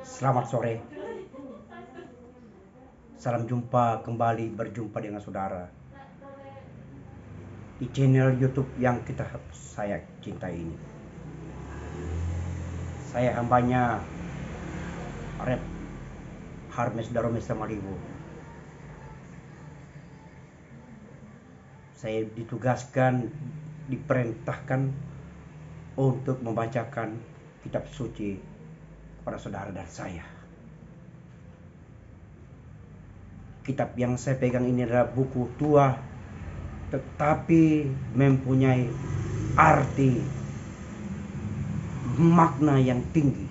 Selamat sore, salam jumpa kembali berjumpa dengan saudara di channel YouTube yang saya cintai ini. Saya hambanya Rep Harmes Daromes Samalibu. Saya diperintahkan untuk membacakan kitab suci kepada saudara dan saya. Kitab yang saya pegang ini adalah buku tua, tetapi mempunyai arti makna yang tinggi,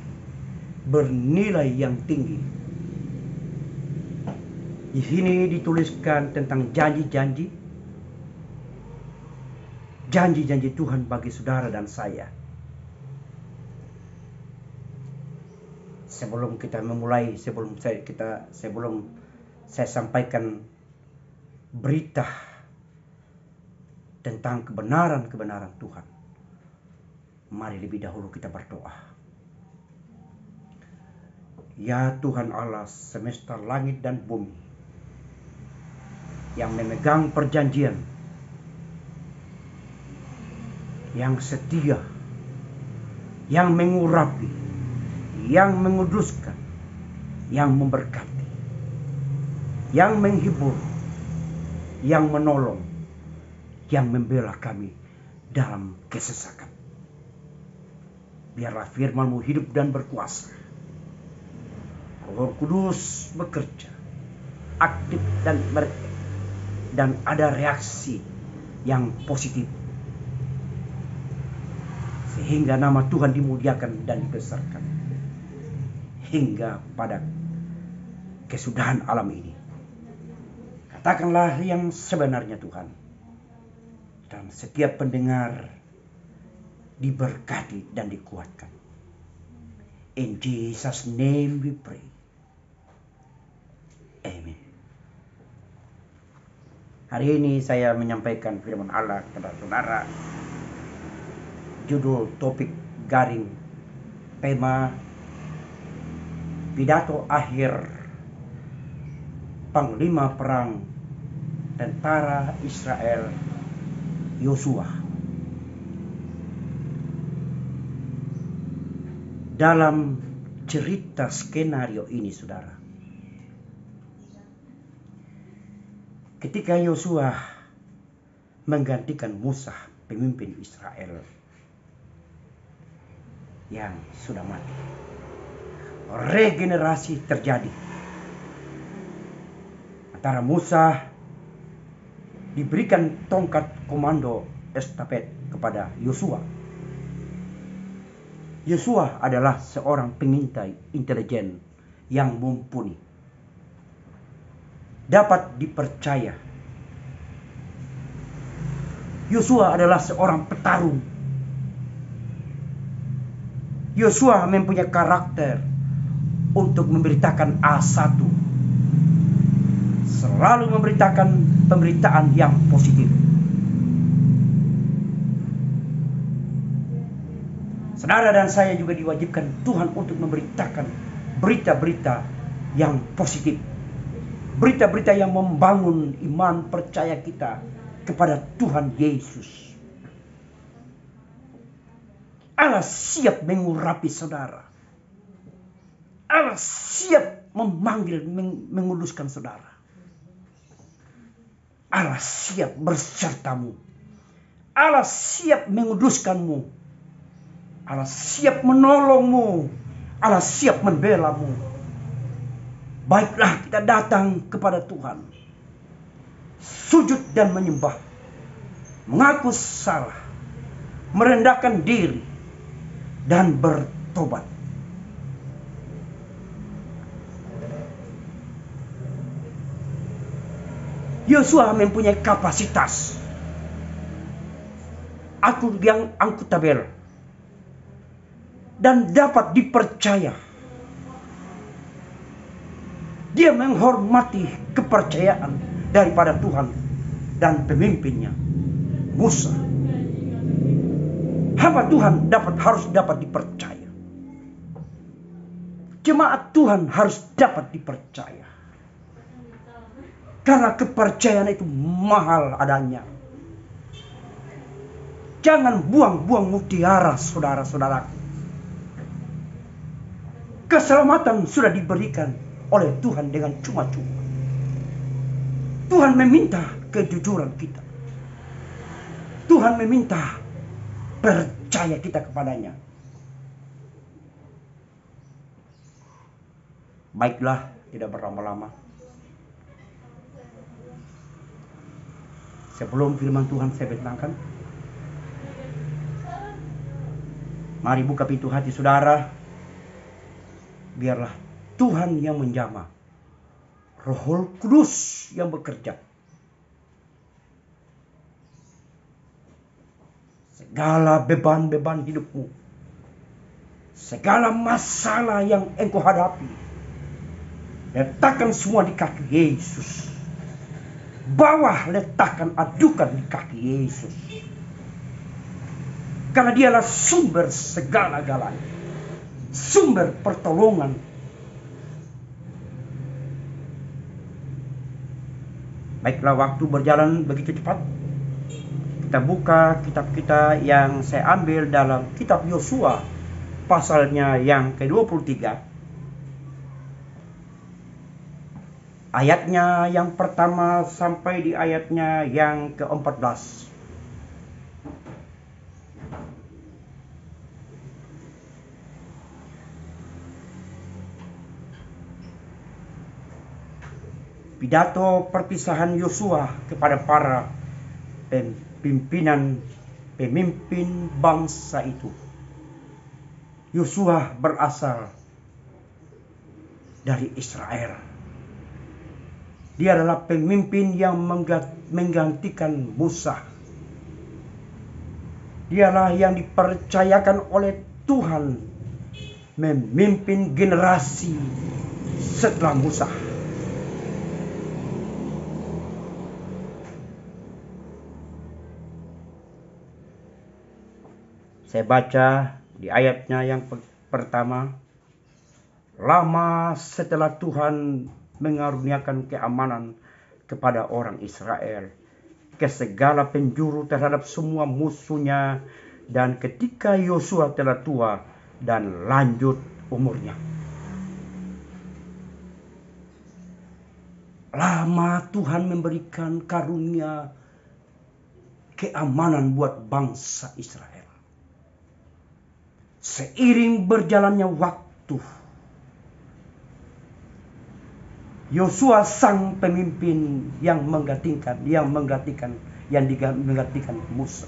bernilai yang tinggi. Di sini dituliskan tentang janji-janji Tuhan bagi saudara dan saya. Sebelum kita memulai, sebelum saya sampaikan berita tentang kebenaran Tuhan, mari lebih dahulu kita berdoa. Ya Tuhan Allah semesta langit dan bumi, yang memegang perjanjian, yang setia, yang mengurapi, yang menguduskan, yang memberkati, yang menghibur, yang menolong, yang membela kami dalam kesesakan. Biarlah firman-Mu hidup dan berkuasa. Roh Kudus bekerja aktif dan ada reaksi yang positif, sehingga nama Tuhan dimuliakan dan dibesarkan hingga pada kesudahan alam ini. Katakanlah yang sebenarnya Tuhan, dan setiap pendengar diberkati dan dikuatkan. In Jesus' name we pray. Amen. Hari ini saya menyampaikan firman Allah kepada saudara. Judul topik garing tema pidato akhir Panglima Perang Tentara Israel Yosua. Dalam cerita skenario ini, saudara, ketika Yosua menggantikan Musa, pemimpin Israel yang sudah mati, regenerasi terjadi. Antara Musa diberikan tongkat komando estafet kepada Yosua. Yosua adalah seorang pengintai intelijen yang mumpuni, dapat dipercaya. Yosua adalah seorang petarung. Yosua mempunyai karakter untuk memberitakan A1, selalu memberitakan pemberitaan yang positif. Saudara dan saya juga diwajibkan Tuhan untuk memberitakan berita-berita yang positif, berita-berita yang membangun iman percaya kita kepada Tuhan Yesus. Allah siap mengurapi saudara. Allah siap memanggil, menguduskan saudara. Allah siap bersertamu. Allah siap menguduskanmu. Allah siap menolongmu. Allah siap membelamu. Baiklah kita datang kepada Tuhan, sujud dan menyembah, mengaku salah, merendahkan diri, dan bertobat. Yosua mempunyai kapasitas yang akuntabel dan dapat dipercaya. Dia menghormati kepercayaan daripada Tuhan dan pemimpinnya, Musa. Hamba Tuhan harus dapat dipercaya. Jemaat Tuhan harus dapat dipercaya. Karena kepercayaan itu mahal adanya. Jangan buang-buang mutiara, saudara-saudaraku. Keselamatan sudah diberikan oleh Tuhan dengan cuma-cuma. Tuhan meminta kejujuran kita. Tuhan meminta percaya kita kepadanya. Baiklah, tidak berlama-lama. Sebelum firman Tuhan saya bentangkan, mari buka pintu hati saudara. Biarlah Tuhan yang menjamah, Roh Kudus yang bekerja. Segala beban-beban hidupmu, segala masalah yang engkau hadapi, letakkan semua di kaki Yesus. Bawah, letakkan, adukan di kaki Yesus. Karena dialah sumber segala-galanya. Sumber pertolongan. Baiklah, waktu berjalan begitu cepat. Kita buka kitab kita yang saya ambil dalam kitab Yosua. Pasalnya yang ke-23. Ayatnya yang pertama sampai di ayatnya yang ke-14. Pidato perpisahan Yosua kepada para pemimpin bangsa itu. Yosua berasal dari Israel. Dia adalah pemimpin yang menggantikan Musa. Dialah yang dipercayakan oleh Tuhan memimpin generasi setelah Musa. Saya baca di ayatnya yang pertama. Lama setelah Tuhan mengaruniakan keamanan kepada orang Israel ke segala penjuru terhadap semua musuhnya, dan ketika Yosua telah tua dan lanjut umurnya. Lama Tuhan memberikan karunia keamanan buat bangsa Israel. Seiring berjalannya waktu, Yosua sang pemimpin yang menggantikan Musa.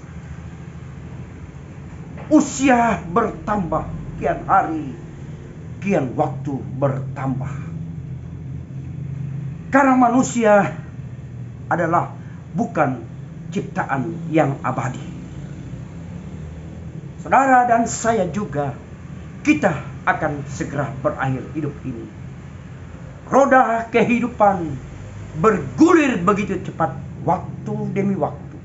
Usia bertambah, kian hari, kian waktu bertambah. Karena manusia adalah bukan ciptaan yang abadi. Saudara dan saya juga, kita akan segera berakhir hidup ini. Roda kehidupan bergulir begitu cepat, waktu demi waktu.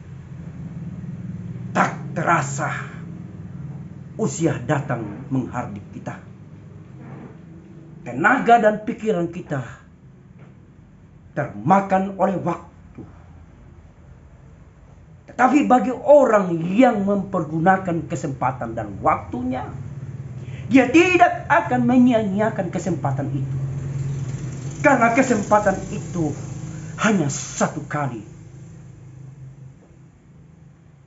Tak terasa usia datang menghardik kita. Tenaga dan pikiran kita termakan oleh waktu. Tetapi bagi orang yang mempergunakan kesempatan dan waktunya, dia tidak akan menyia-nyiakan kesempatan itu. Karena kesempatan itu hanya satu kali.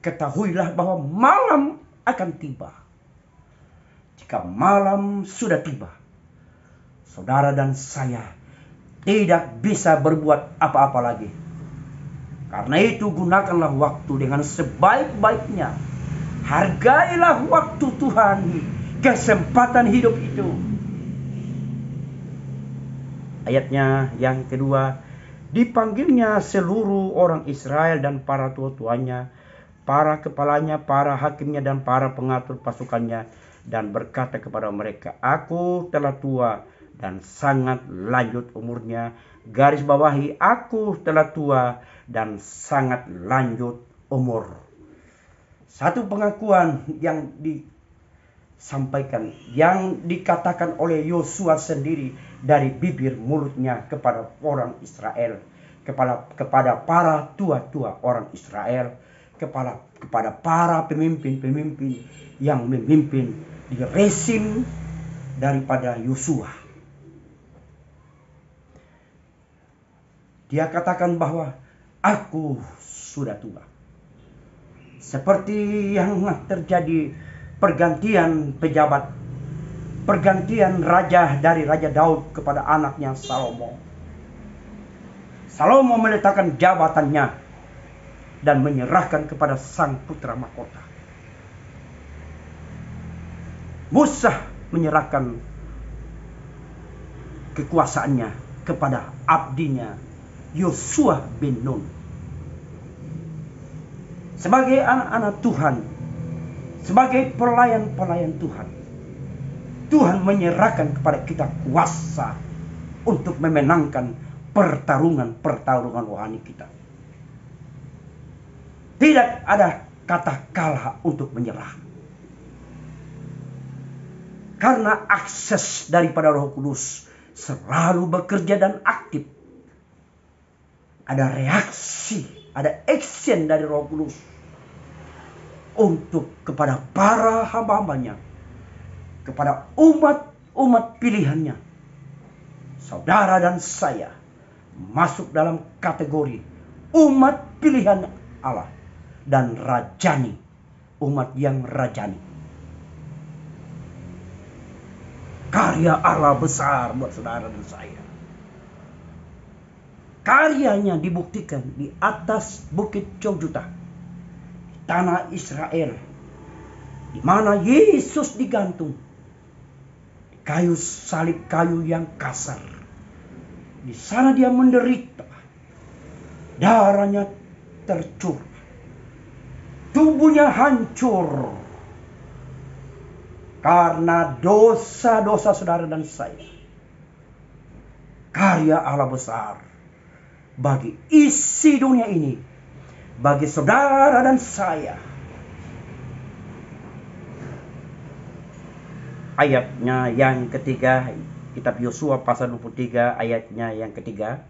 Ketahuilah bahwa malam akan tiba. Jika malam sudah tiba, saudara dan saya tidak bisa berbuat apa-apa lagi. Karena itu gunakanlah waktu dengan sebaik-baiknya. Hargailah waktu Tuhan, kesempatan hidup itu. Ayatnya yang kedua, dipanggilnya seluruh orang Israel dan para tua-tuanya, para kepalanya, para hakimnya dan para pengatur pasukannya, dan berkata kepada mereka, aku telah tua dan sangat lanjut umurnya. Garis bawahi, aku telah tua dan sangat lanjut umur. Satu pengakuan yang sampaikan yang dikatakan oleh Yosua sendiri dari bibir mulutnya kepada orang Israel, kepada para tua-tua orang Israel, kepada para pemimpin-pemimpin yang memimpin di rezim daripada Yosua. Dia katakan bahwa aku sudah tua. Seperti yang terjadi pergantian pejabat, pergantian raja dari Raja Daud kepada anaknya Salomo. Salomo meletakkan jabatannya dan menyerahkan kepada sang putra mahkota. Musa menyerahkan kekuasaannya kepada abdinya Yosua bin Nun. Sebagai anak-anak Tuhan, sebagai pelayan-pelayan Tuhan, Tuhan menyerahkan kepada kita kuasa untuk memenangkan pertarungan rohani kita. Tidak ada kata kalah untuk menyerah. Karena akses daripada Roh Kudus selalu bekerja dan aktif. Ada reaksi, ada action dari Roh Kudus untuk kepada para hamba-hambanya, kepada umat pilihannya. Saudara dan saya masuk dalam kategori umat pilihan Allah dan rajani, umat yang rajani. Karya Allah besar buat saudara dan saya. Karyanya dibuktikan di atas Bukit Cojuta, tanah Israel, di mana Yesus digantung di kayu salib, kayu yang kasar. Di sana dia menderita, darahnya tercurah, tubuhnya hancur karena dosa-dosa saudara dan saya. Karya Allah besar bagi isi dunia ini, bagi saudara dan saya. Ayatnya yang ketiga, kitab Yosua pasal 23 ayatnya yang ketiga.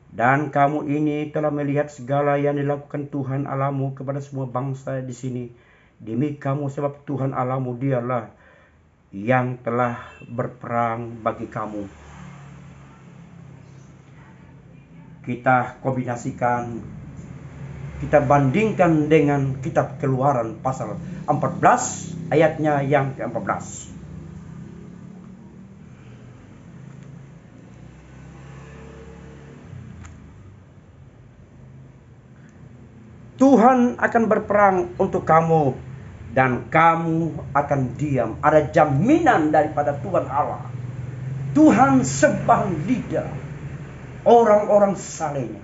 Dan kamu ini telah melihat segala yang dilakukan Tuhan Allahmu kepada semua bangsa di sini. Demi kamu, sebab Tuhan Allahmu dialah yang telah berperang bagi kamu. Kita kombinasikan, kita bandingkan dengan kitab Keluaran pasal 14 ayatnya yang ke-14. Tuhan akan berperang untuk kamu dan kamu akan diam. Ada jaminan daripada Tuhan Allah. Tuhan sembah lidah orang-orang salehnya,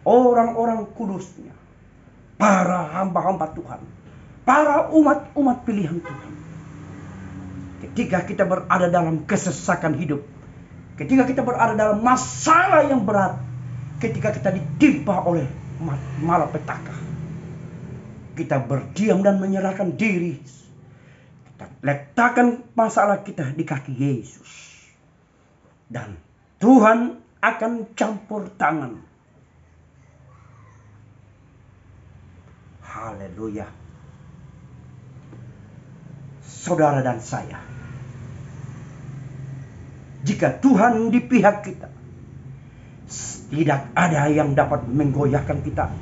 orang-orang kudusnya, para hamba-hamba Tuhan, para umat-umat pilihan Tuhan. Ketika kita berada dalam kesesakan hidup, ketika kita berada dalam masalah yang berat, ketika kita ditimpa oleh malapetaka, kita berdiam dan menyerahkan diri. Kita letakkan masalah kita di kaki Yesus, dan Tuhan akan campur tangan. Haleluya. Saudara dan saya, jika Tuhan di pihak kita, tidak ada yang dapat menggoyahkan kita.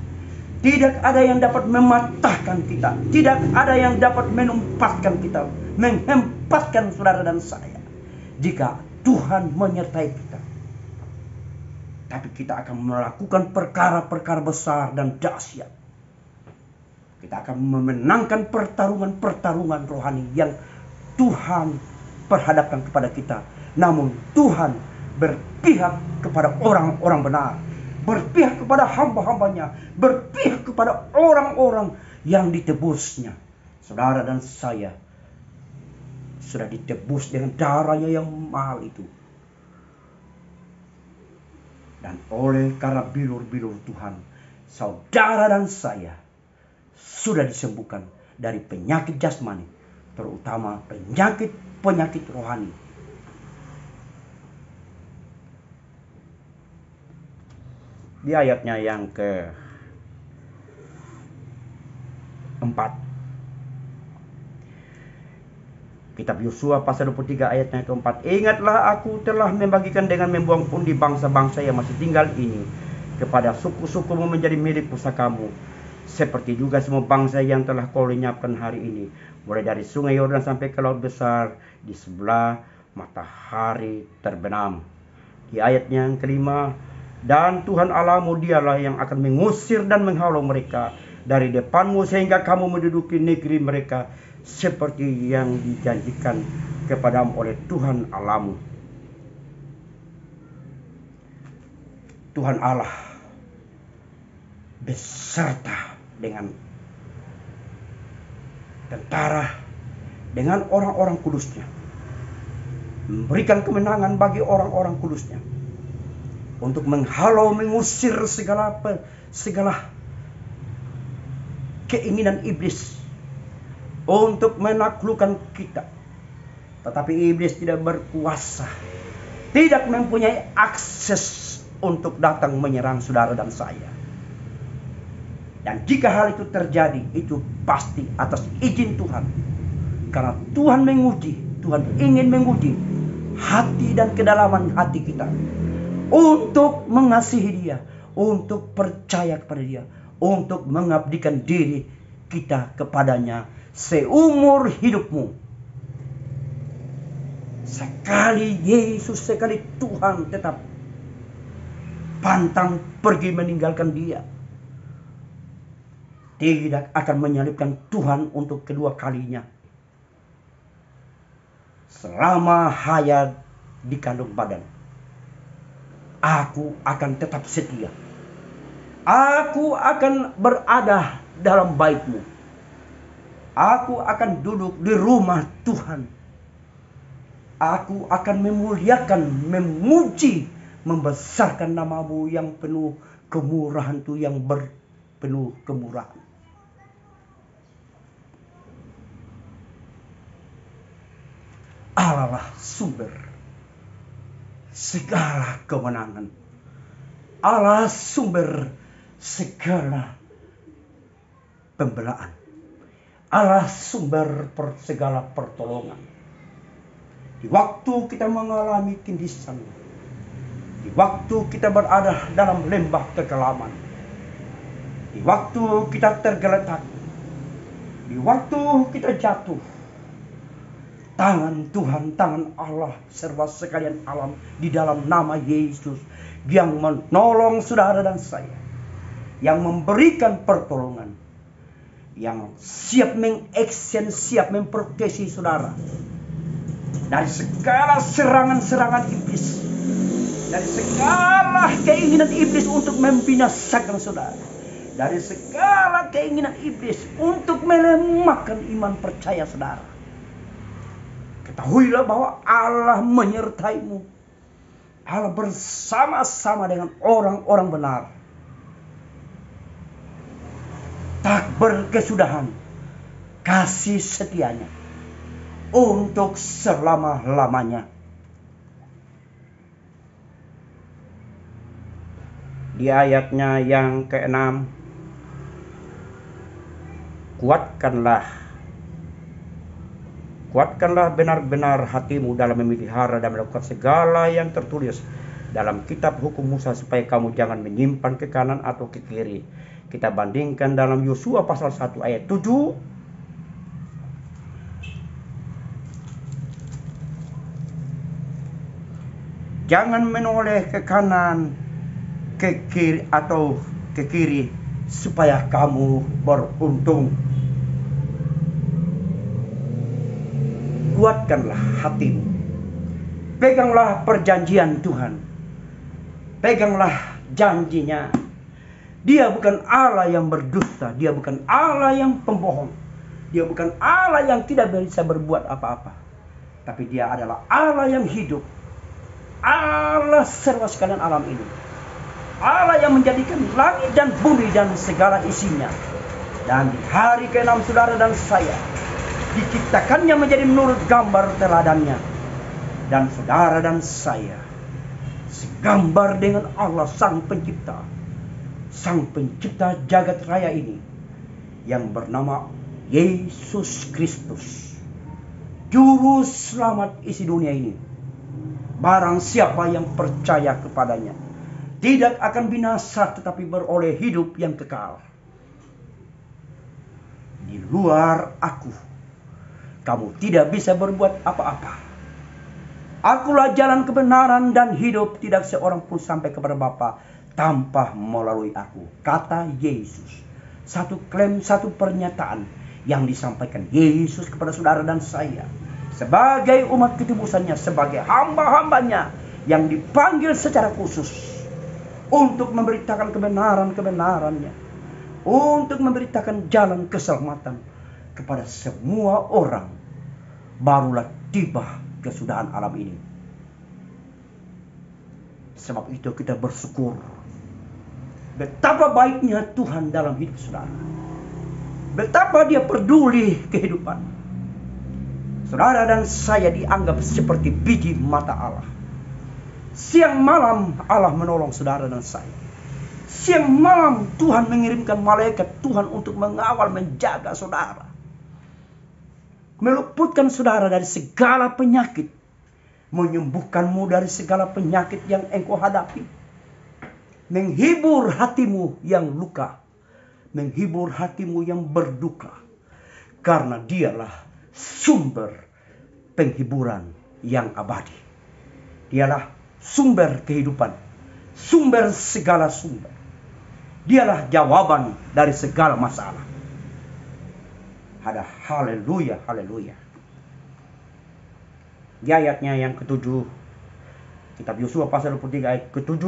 Tidak ada yang dapat mematahkan kita. Tidak ada yang dapat menumpaskan kita, menghempaskan saudara dan saya, jika Tuhan menyertai kita. Tapi kita akan melakukan perkara-perkara besar dan dahsyat. Kita akan memenangkan pertarungan rohani yang Tuhan perhadapkan kepada kita. Namun Tuhan berpihak kepada orang-orang benar, berpihak kepada hamba-hambanya, berpihak kepada orang-orang yang ditebusnya. Saudara dan saya sudah ditebus dengan darahnya yang mahal itu. Dan oleh karena bilur-bilur Tuhan, saudara dan saya sudah disembuhkan dari penyakit jasmani, terutama penyakit rohani. Di ayatnya yang keempat, kitab Yosua pasal 23 ayatnya keempat, ingatlah aku telah membagikan dengan membuang pundi bangsa-bangsa yang masih tinggal ini kepada suku-sukumu menjadi milik pusakamu, seperti juga semua bangsa yang telah kau lenyapkan hari ini, mulai dari sungai Yordan sampai ke laut besar di sebelah matahari terbenam. Di ayatnya yang kelima, dan Tuhan Allahmu dialah yang akan mengusir dan menghalau mereka dari depanmu sehingga kamu menduduki negeri mereka seperti yang dijanjikan kepadamu oleh Tuhan Allahmu. Tuhan Allah beserta dengan tentara, dengan orang-orang kudusnya, memberikan kemenangan bagi orang-orang kudusnya untuk menghalau, mengusir segala keinginan iblis untuk menaklukkan kita. Tetapi iblis tidak berkuasa, tidak mempunyai akses untuk datang menyerang saudara dan saya. Dan jika hal itu terjadi, itu pasti atas izin Tuhan. Karena Tuhan menguji, Tuhan ingin menguji hati dan kedalaman hati kita untuk mengasihi Dia, untuk percaya kepada Dia, untuk mengabdikan diri kita kepadanya seumur hidupmu. Sekali Yesus, sekali Tuhan tetap pantang pergi meninggalkan Dia, tidak akan menyalibkan Tuhan untuk kedua kalinya. Selama hayat di kandung badan, aku akan tetap setia. Aku akan berada dalam bait-Mu. Aku akan duduk di rumah Tuhan. Aku akan memuliakan, memuji, membesarkan nama-Mu yang penuh kemurahan itu, yang penuh kemurahan. Allah lah sumber segala kemenangan. Allah sumber segala pembelaan. Allah sumber segala pertolongan. Di waktu kita mengalami tindisan, di waktu kita berada dalam lembah kekelaman, di waktu kita tergeletak, di waktu kita jatuh, tangan Tuhan, tangan Allah serba sekalian alam di dalam nama Yesus yang menolong saudara dan saya, yang memberikan pertolongan, yang siap mengaction, siap memproteksi saudara dari segala serangan-serangan iblis, dari segala keinginan iblis untuk membinasakan saudara, dari segala keinginan iblis untuk melemahkan iman percaya saudara. Ketahuilah bahwa Allah menyertai-Mu. Allah bersama-sama dengan orang-orang benar. Tak berkesudahan kasih setianya untuk selama-lamanya. Di ayatnya yang ke-6, kuatkanlah benar-benar hatimu dalam memelihara dan melakukan segala yang tertulis dalam kitab hukum Musa, supaya kamu jangan menyimpan ke kanan atau ke kiri. Kita bandingkan dalam Yosua pasal 1 ayat 7. Jangan menoleh ke kanan, ke kiri atau ke kiri, supaya kamu beruntung. Kuatkanlah hatimu. Peganglah perjanjian Tuhan. Peganglah janjinya. Dia bukan Allah yang berdusta. Dia bukan Allah yang pembohong. Dia bukan Allah yang tidak bisa berbuat apa-apa. Tapi Dia adalah Allah yang hidup. Allah serba sekalian alam ini. Allah yang menjadikan langit dan bumi dan segala isinya. Dan di hari ke-6 saudara dan saya, Diciptakannya menjadi menurut gambar teladannya. Dan saudara dan saya segambar dengan Allah Sang Pencipta. Sang Pencipta jagat raya ini, yang bernama Yesus Kristus, Juru Selamat isi dunia ini. Barang siapa yang percaya kepadanya tidak akan binasa, tetapi beroleh hidup yang kekal. Di luar aku, kamu tidak bisa berbuat apa-apa. Akulah jalan kebenaran dan hidup, tidak seorang pun sampai kepada Bapa tanpa melalui aku. Kata Yesus. Satu klaim, satu pernyataan yang disampaikan Yesus kepada saudara dan saya. Sebagai umat ketebusannya, sebagai hamba-hambanya yang dipanggil secara khusus untuk memberitakan kebenaran-kebenarannya. Untuk memberitakan jalan keselamatan kepada semua orang. Barulah tiba kesudahan alam ini. Sebab itu kita bersyukur betapa baiknya Tuhan dalam hidup saudara. Betapa Dia peduli kehidupan saudara dan saya. Dianggap seperti biji mata Allah. Siang malam Allah menolong saudara dan saya. Siang malam Tuhan mengirimkan malaikat Tuhan untuk mengawal, menjaga saudara, meluputkan saudara dari segala penyakit, menyembuhkanmu dari segala penyakit yang engkau hadapi, menghibur hatimu yang luka, menghibur hatimu yang berduka, karena Dialah sumber penghiburan yang abadi. Dialah sumber kehidupan, sumber segala sumber. Dialah jawaban dari segala masalah. Ada haleluya, haleluya. Di ayatnya yang ke-7, kitab Yosua pasal 23 ayat ke-7,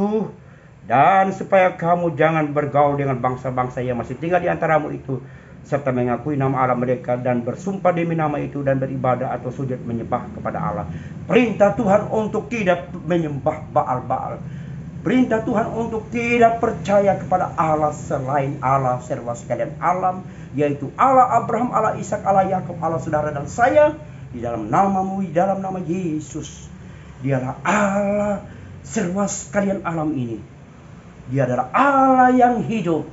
dan supaya kamu jangan bergaul dengan bangsa-bangsa yang masih tinggal di antaramu itu, serta mengakui nama Allah mereka dan bersumpah demi nama itu dan beribadah atau sujud menyembah kepada Allah. Perintah Tuhan untuk tidak menyembah Baal-Baal. Perintah Tuhan untuk tidak percaya kepada Allah selain Allah serba sekalian alam, yaitu Allah Abraham, Allah Ishak, Allah Yakub, Allah saudara dan saya. Di dalam namamu, di dalam nama Yesus, Dialah Allah serba sekalian alam ini. Dia adalah Allah yang hidup.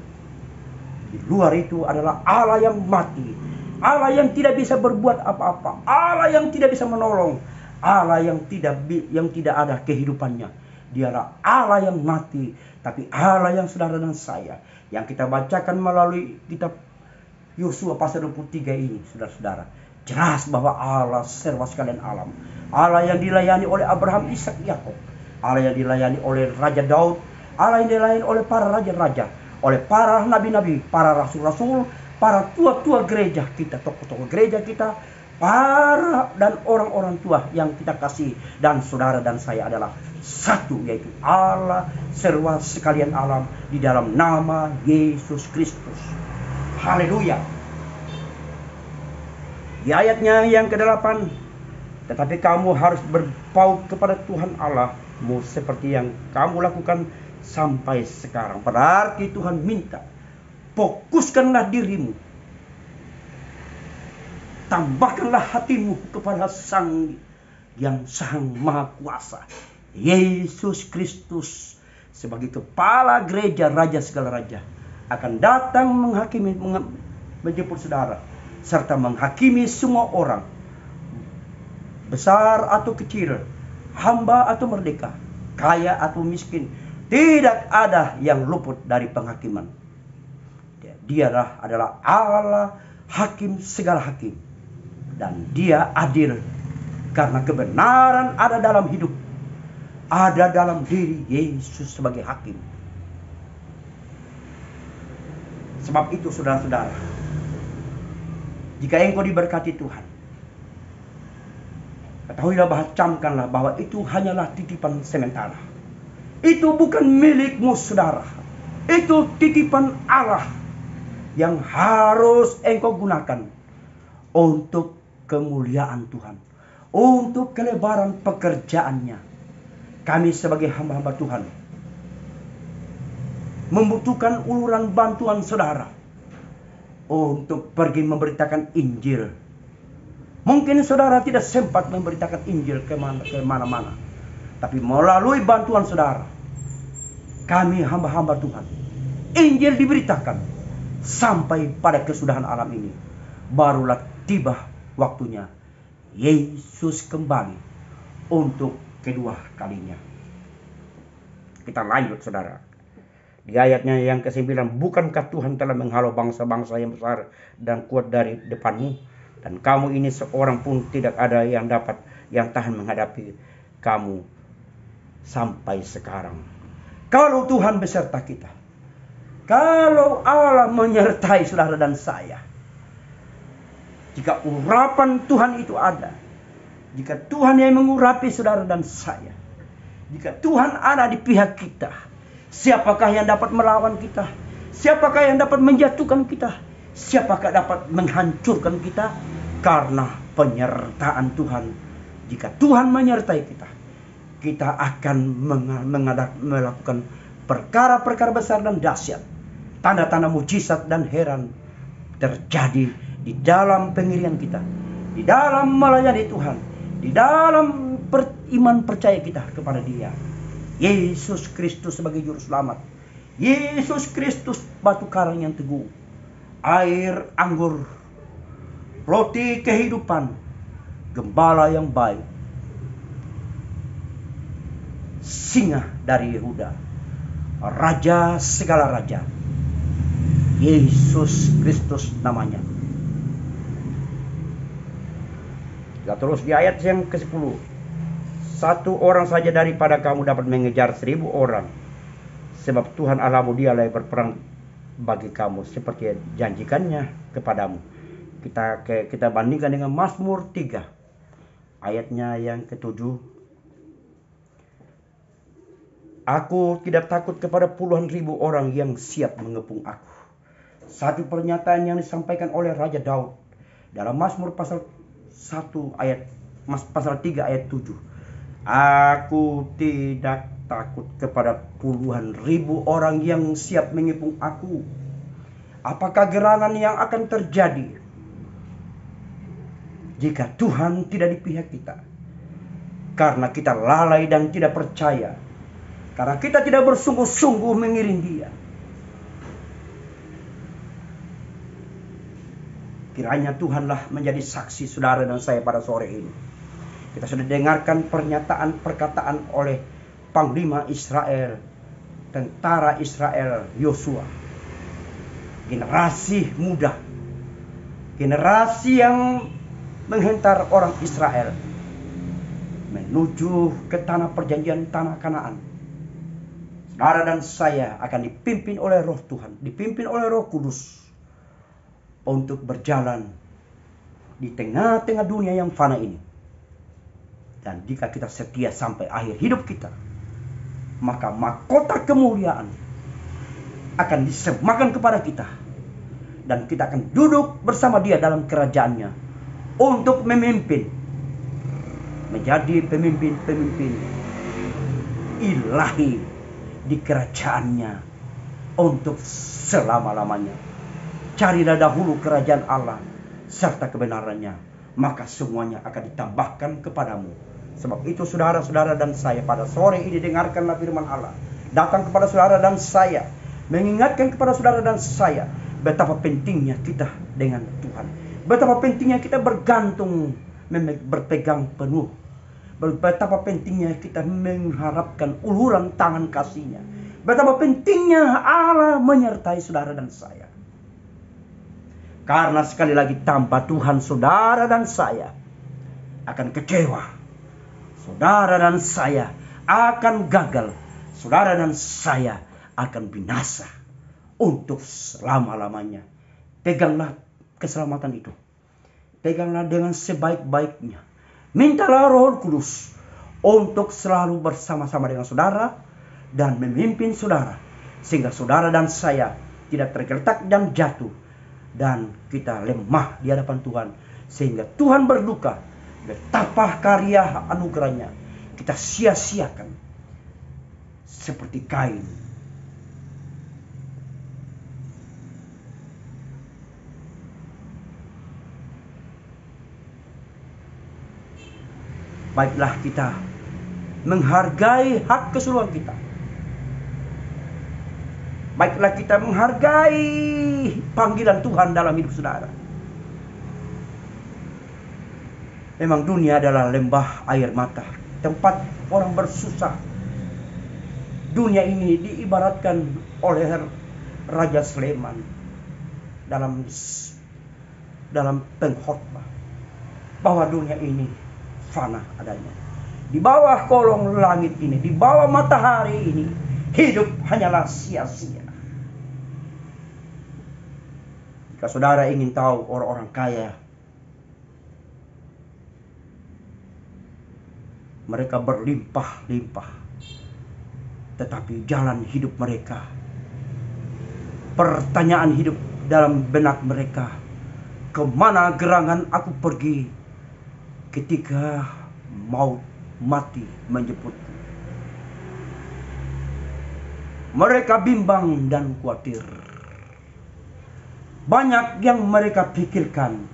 Di luar itu adalah Allah yang mati, Allah yang tidak bisa berbuat apa-apa, Allah yang tidak bisa menolong, Allah yang tidak ada kehidupannya. Dialah Allah yang mati, tapi Allah yang saudara dan saya, yang kita bacakan melalui kitab Yosua pasal 23 ini, saudara-saudara, jelas bahwa Allah serba sekalian alam. Allah yang dilayani oleh Abraham, Ishak, Yakub. Allah yang dilayani oleh Raja Daud. Allah yang dilayani oleh para raja-raja, oleh para nabi-nabi, para rasul-rasul, para tua-tua gereja kita, tokoh-tokoh gereja kita, para dan orang-orang tua yang kita kasih. Dan saudara dan saya adalah satu, yaitu Allah serba sekalian alam di dalam nama Yesus Kristus. Haleluya. Di ayatnya yang ke-8, tetapi kamu harus berpaut kepada Tuhan Allahmu seperti yang kamu lakukan sampai sekarang. Berarti Tuhan minta, fokuskanlah dirimu, tambahkanlah hatimu kepada Sang yang Sang Maha Kuasa, Yesus Kristus, sebagai kepala gereja, raja segala raja, akan datang menghakimi, menjemput saudara, serta menghakimi semua orang, besar atau kecil, hamba atau merdeka, kaya atau miskin. Tidak ada yang luput dari penghakiman. Dialah adalah Allah hakim segala hakim, dan Dia adil, karena kebenaran ada dalam hidup, ada dalam diri Yesus sebagai hakim. Sebab itu saudara-saudara, jika engkau diberkati Tuhan, ketahuilah, bahwa camkanlah bahwa itu hanyalah titipan sementara. Itu bukan milikmu saudara. Itu titipan Allah yang harus engkau gunakan untuk kemuliaan Tuhan, untuk kelebaran pekerjaannya. Kami sebagai hamba-hamba Tuhan membutuhkan uluran bantuan saudara untuk pergi memberitakan Injil Mungkin saudara tidak sempat memberitakan Injil kemana-mana. Tapi melalui bantuan saudara, kami hamba-hamba Tuhan, Injil diberitakan sampai pada kesudahan alam ini. Barulah tiba waktunya Yesus kembali untuk kedua kalinya. Kita lanjut saudara. Di ayatnya yang ke-9, bukankah Tuhan telah menghalau bangsa-bangsa yang besar dan kuat dari depanmu? Dan kamu ini seorang pun tidak ada yang tahan menghadapi kamu sampai sekarang. Kalau Tuhan beserta kita, kalau Allah menyertai saudara dan saya, jika urapan Tuhan itu ada, jika Tuhan yang mengurapi saudara dan saya, jika Tuhan ada di pihak kita, siapakah yang dapat melawan kita? Siapakah yang dapat menjatuhkan kita? Siapakah dapat menghancurkan kita? Karena penyertaan Tuhan. Jika Tuhan menyertai kita, kita akan melakukan perkara-perkara besar dan dahsyat. Tanda-tanda mujizat dan heran terjadi di dalam pengirian kita, di dalam melayani Tuhan, di dalam iman percaya kita kepada Dia. Yesus Kristus sebagai juru selamat, Yesus Kristus batu karang yang teguh, air anggur, roti kehidupan, gembala yang baik, singa dari Yehuda, raja segala raja, Yesus Kristus namanya. Kita terus di ayat yang ke-10. Satu orang saja daripada kamu dapat mengejar 1000 orang, sebab Tuhan Allahmu dialah yang berperang bagi kamu seperti janjikannya kepadamu. Kita bandingkan dengan Mazmur 3 ayatnya yang ke-7. Aku tidak takut kepada puluhan ribu orang yang siap mengepung aku. Satu pernyataan yang disampaikan oleh Raja Daud dalam Mazmur pasal 3 ayat 7. Aku tidak takut kepada puluhan ribu orang yang siap mengepung aku. Apakah gerangan yang akan terjadi jika Tuhan tidak di pihak kita? Karena kita lalai dan tidak percaya, karena kita tidak bersungguh-sungguh mengiring Dia. Kiranya Tuhanlah menjadi saksi saudara dan saya pada sore ini. Kita sudah dengarkan perkataan oleh Panglima Israel, tentara Israel Yosua. Generasi muda, generasi yang menghentar orang Israel menuju ke tanah perjanjian, tanah Kanaan. Saudara dan saya akan dipimpin oleh Roh Tuhan, dipimpin oleh Roh Kudus untuk berjalan di tengah-tengah dunia yang fana ini. Dan jika kita setia sampai akhir hidup kita, maka mahkota kemuliaan akan disematkan kepada kita, dan kita akan duduk bersama Dia dalam kerajaannya untuk memimpin, menjadi pemimpin-pemimpin ilahi di kerajaannya untuk selama-lamanya. Carilah dahulu kerajaan Allah serta kebenarannya, maka semuanya akan ditambahkan kepadamu. Sebab itu saudara-saudara dan saya pada sore ini dengarkanlah firman Allah. Datang kepada saudara dan saya, mengingatkan kepada saudara dan saya betapa pentingnya kita dengan Tuhan. Betapa pentingnya kita bergantung, berpegang penuh. Betapa pentingnya kita mengharapkan uluran tangan kasih-Nya. Betapa pentingnya Allah menyertai saudara dan saya. Karena sekali lagi tanpa Tuhan saudara dan saya akan kecewa. Saudara dan saya akan gagal. Saudara dan saya akan binasa untuk selama-lamanya. Peganglah keselamatan itu. Peganglah dengan sebaik-baiknya. Mintalah Roh Kudus untuk selalu bersama-sama dengan saudara dan memimpin saudara, sehingga saudara dan saya tidak tergeletak dan jatuh, dan kita lemah di hadapan Tuhan, sehingga Tuhan berduka betapa karya anugerahnya kita sia-siakan seperti Kain. Baiklah kita menghargai hak keseluruhan kita. Baiklah kita menghargai panggilan Tuhan dalam hidup saudara. Memang dunia adalah lembah air mata, tempat orang bersusah. Dunia ini diibaratkan oleh Raja Sulaiman dalam pengkhotbah bahwa dunia ini fana adanya. Di bawah kolong langit ini, di bawah matahari ini, hidup hanyalah sia-sia. Jika saudara ingin tahu orang-orang kaya, mereka berlimpah-limpah, tetapi jalan hidup mereka, pertanyaan hidup dalam benak mereka, kemana gerangan aku pergi ketika maut mati menjemputku? Mereka bimbang dan khawatir. Banyak yang mereka pikirkan.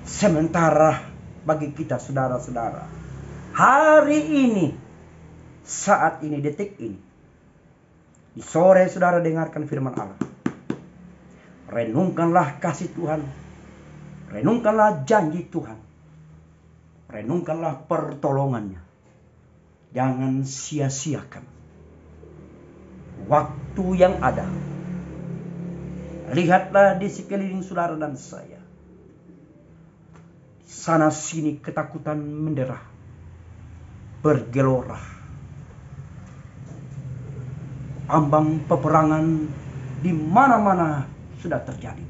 Sementara bagi kita saudara-saudara, hari ini, saat ini, detik ini, di sore saudara dengarkan firman Allah. Renungkanlah kasih Tuhan. Renungkanlah janji Tuhan. Renungkanlah pertolongannya. Jangan sia-siakan waktu yang ada. Lihatlah di sekeliling saudara dan saya. Sana sini ketakutan menderah, bergelora. Ambang peperangan di mana-mana sudah terjadi.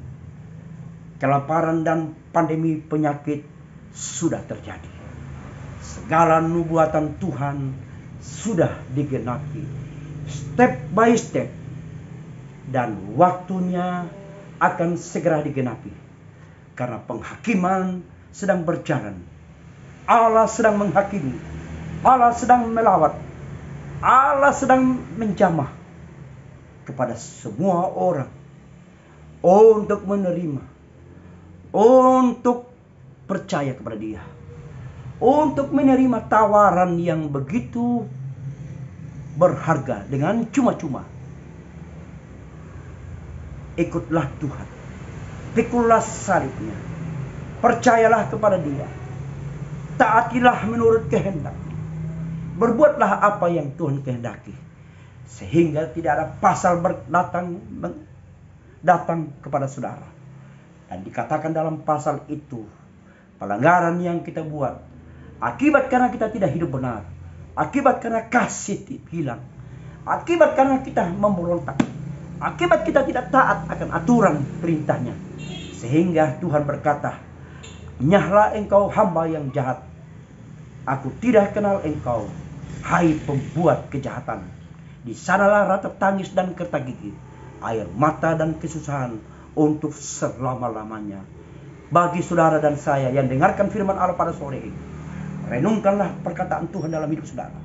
Kelaparan dan pandemi penyakit sudah terjadi. Segala nubuatan Tuhan sudah digenapi step by step, dan waktunya akan segera digenapi karena penghakiman sedang berjalan. Allah sedang menghakimi, Allah sedang melawat, Allah sedang menjamah kepada semua orang untuk menerima, untuk percaya kepada Dia, untuk menerima tawaran yang begitu berharga dengan cuma-cuma. Ikutlah Tuhan, pikulah salibnya, percayalah kepada Dia, taatilah menurut kehendak, berbuatlah apa yang Tuhan kehendaki, sehingga tidak ada pasal datang kepada saudara. Dan dikatakan dalam pasal itu, pelanggaran yang kita buat akibat karena kita tidak hidup benar, akibat karena kasih hilang, akibat karena kita memberontak, akibat kita tidak taat akan aturan perintahnya, sehingga Tuhan berkata, "Nyahlah engkau hamba yang jahat, aku tidak kenal engkau, hai pembuat kejahatan." Di sanalah ratap tangis dan kerta gigi, air mata dan kesusahan untuk selama-lamanya. Bagi saudara dan saya yang dengarkan firman Allah pada sore ini, renungkanlah perkataan Tuhan dalam hidup saudara.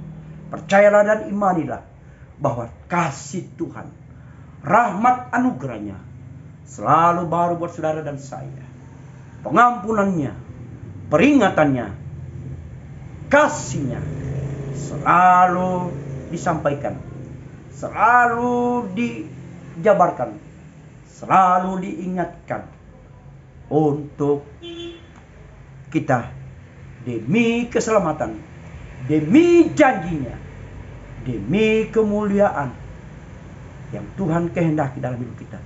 Percayalah dan imanilah bahwa kasih Tuhan, rahmat anugerahnya selalu baru buat saudara dan saya. Pengampunannya, peringatannya, kasihnya selalu disampaikan, selalu dijabarkan, selalu diingatkan untuk kita demi keselamatan, demi janjinya, demi kemuliaan yang Tuhan kehendaki dalam hidup kita,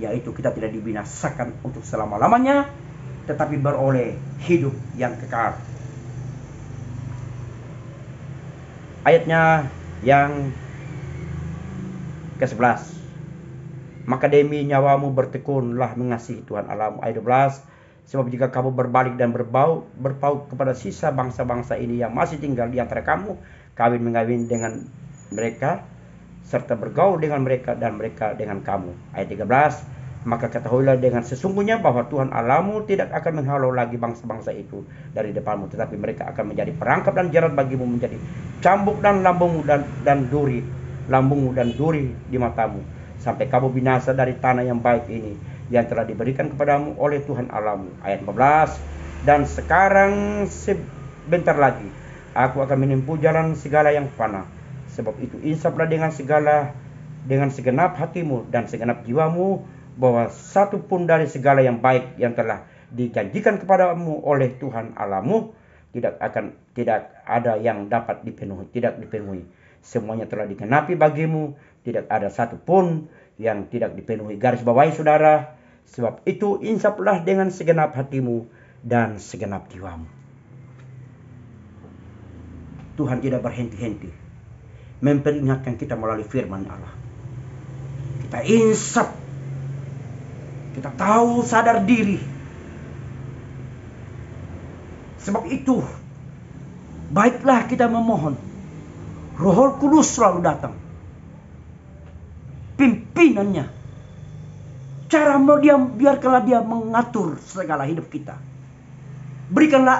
yaitu kita tidak dibinasakan untuk selama-lamanya, tetapi beroleh hidup yang kekal. Ayatnya yang ke-11. Maka demi nyawamu bertekunlah mengasihi Tuhan Allahmu. Ayat 12. Sebab jika kamu berbalik dan berpaut kepada sisa bangsa-bangsa ini yang masih tinggal di antara kamu, kawin-mengawin dengan mereka, serta bergaul dengan mereka dan mereka dengan kamu. Ayat 13. Maka ketahuilah dengan sesungguhnya bahwa Tuhan Allahmu tidak akan menghalau lagi bangsa-bangsa itu dari depanmu, tetapi mereka akan menjadi perangkap dan jerat bagimu, menjadi cambuk dan lambungmu dan duri, lambungmu dan duri di matamu, sampai kamu binasa dari tanah yang baik ini yang telah diberikan kepadamu oleh Tuhan Allahmu. Ayat 14. Dan sekarang sebentar lagi aku akan menempuh jalan segala yang fana. Sebab itu insaflah dengan segenap hatimu dan segenap jiwamu, bahwa satu pun dari segala yang baik yang telah dijanjikan kepadamu oleh Tuhan Allahmu tidak ada yang dapat dipenuhi. Semuanya telah digenapi bagimu, tidak ada satu pun yang tidak dipenuhi. Garis bawahi saudara, sebab itu insaflah dengan segenap hatimu dan segenap jiwamu. Tuhan tidak berhenti-henti memperingatkan kita melalui firman Allah. Kita insaf, kita tahu sadar diri. Sebab itu baiklah kita memohon Roh Kudus selalu datang, pimpinannya, biarkanlah dia mengatur segala hidup kita. Berikanlah